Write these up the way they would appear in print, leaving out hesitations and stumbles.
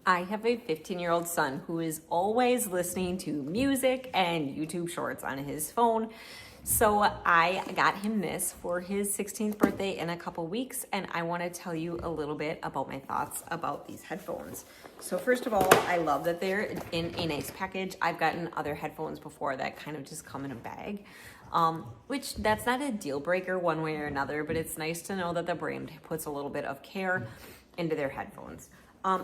I have a 15-year-old son who is always listening to music and YouTube shorts on his phone. So I got him this for his 16th birthday in a couple weeks, and I want to tell you a little bit about my thoughts about these headphones. So first of all, I love that they're in a nice package. I've gotten other headphones before that kind of just come in a bag, which that's not a deal breaker one way or another, but it's nice to know that the brand puts a little bit of care into their headphones.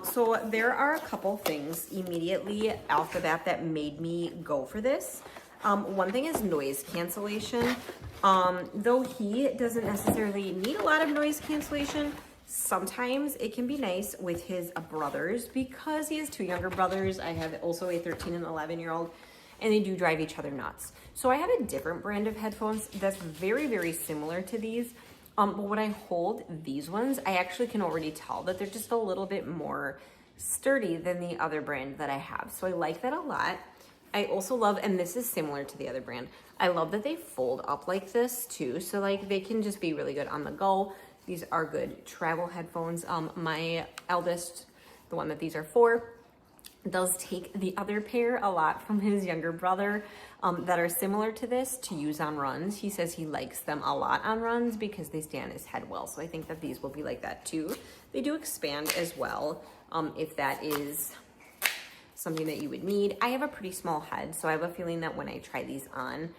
So there are a couple things immediately off the bat that made me go for this. One thing is noise cancellation. Though he doesn't necessarily need a lot of noise cancellation, sometimes it can be nice with his brothers because he has two younger brothers. I have also a 13 and 11-year-old, and they do drive each other nuts. So I have a different brand of headphones that's very, very similar to these. But when I hold these ones, I actually can already tell that they're just a little bit more sturdy than the other brand that I have. So I like that a lot. I also love, and this is similar to the other brand, I love that they fold up like this too. So like they can just be really good on the go. These are good travel headphones. My eldest, the one that these are for, does take the other pair a lot from his younger brother that are similar to this to use on runs. He says he likes them a lot on runs because they stay on his head well. So I think that these will be like that too. They do expand as well if that is something that you would need. I have a pretty small head, so I have a feeling that when I try these on,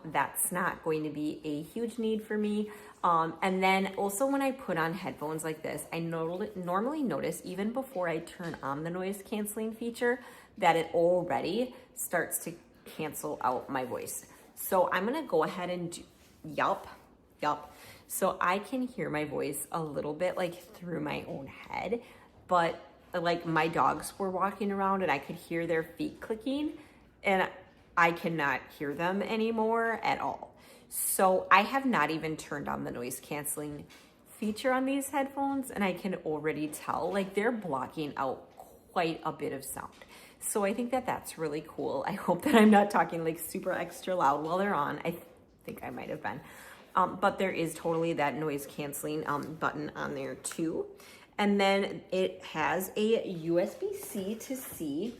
that's not going to be a huge need for me. And then also when I put on headphones like this, I normally notice even before I turn on the noise canceling feature that it already starts to cancel out my voice. So I'm gonna go ahead and do, yup. So I can hear my voice a little bit like through my own head, but like my dogs were walking around and I could hear their feet clicking and I cannot hear them anymore at all. So I have not even turned on the noise canceling feature on these headphones and I can already tell like they're blocking out quite a bit of sound. So I think that that's really cool. I hope that I'm not talking like super extra loud while they're on. I think I might have been. But there is totally that noise canceling button on there too. And then it has a USB-C to C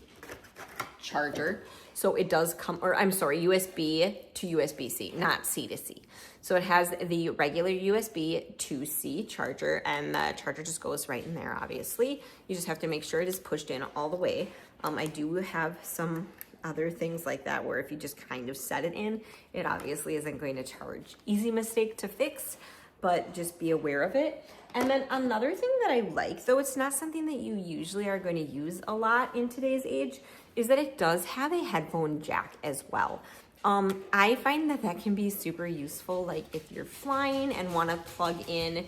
charger. So it does come, or I'm sorry, USB to USB-C, not C to C. So it has the regular USB to C charger and the charger just goes right in there, obviously. You just have to make sure it is pushed in all the way. I do have some other things like that where if you just kind of set it in, it obviously isn't going to charge. Easy mistake to fix, but just be aware of it. And then another thing that I like, though it's not something that you usually are going to use a lot in today's age, is that it does have a headphone jack as well. I find that that can be super useful, like if you're flying and want to plug in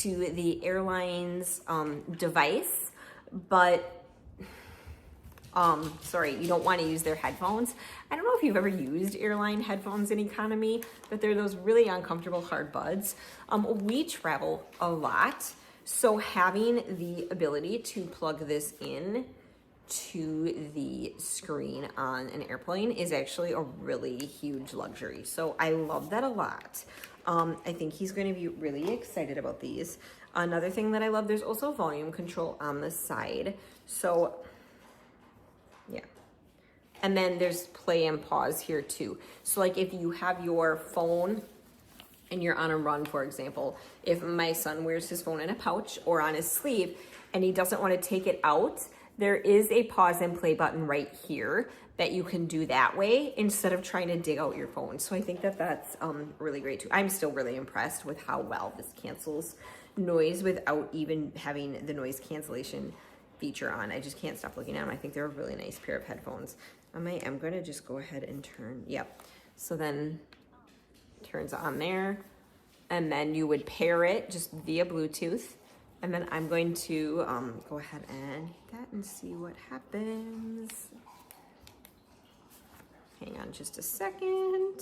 to the airline's device, but you don't want to use their headphones. I don't know if you've ever used airline headphones in economy, but they're those really uncomfortable hard buds. We travel a lot, so having the ability to plug this in to the screen on an airplane is actually a really huge luxury. So I love that a lot. I think he's going to be really excited about these. Another thing that I love, there's also volume control on the side. So yeah. And then there's play and pause here too. So like if you have your phone and you're on a run, for example, if my son wears his phone in a pouch or on his sleeve and he doesn't want to take it out, there is a pause and play button right here that you can do that way instead of trying to dig out your phone. So I think that that's really great too. I'm still really impressed with how well this cancels noise without even having the noise cancellation feature on. I just can't stop looking at them. I think they're a really nice pair of headphones. I am going to just go ahead and turn, yep. So then turns on there and then you would pair it just via Bluetooth. And then I'm going to go ahead and hit that and see what happens. Hang on just a second.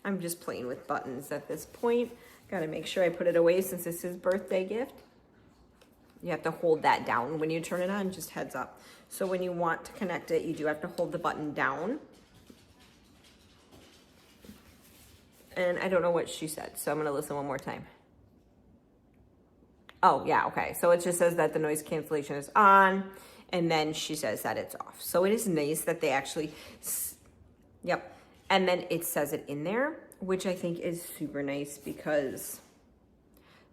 I'm just playing with buttons at this point. Got to make sure I put it away since it's his birthday gift. You have to hold that down when you turn it on, just heads up. So when you want to connect it, you do have to hold the button down. And I don't know what she said, so I'm going to listen one more time. Oh, yeah, okay. So it just says that the noise cancellation is on and then she says that it's off. So it is nice that they actually, yep. And then it says it in there, which I think is super nice because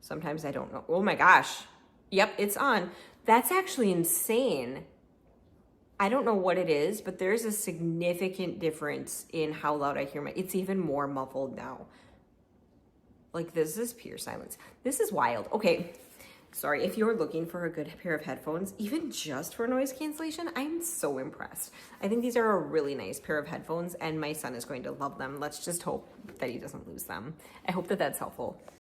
sometimes I don't know. Oh my gosh. Yep, it's on. That's actually insane. I don't know what it is, but there's a significant difference in how loud I hear it's even more muffled now. Like, this is pure silence. This is wild. Okay, sorry. If you're looking for a good pair of headphones, even just for noise cancellation, I'm so impressed. I think these are a really nice pair of headphones, and my son is going to love them. Let's just hope that he doesn't lose them. I hope that that's helpful.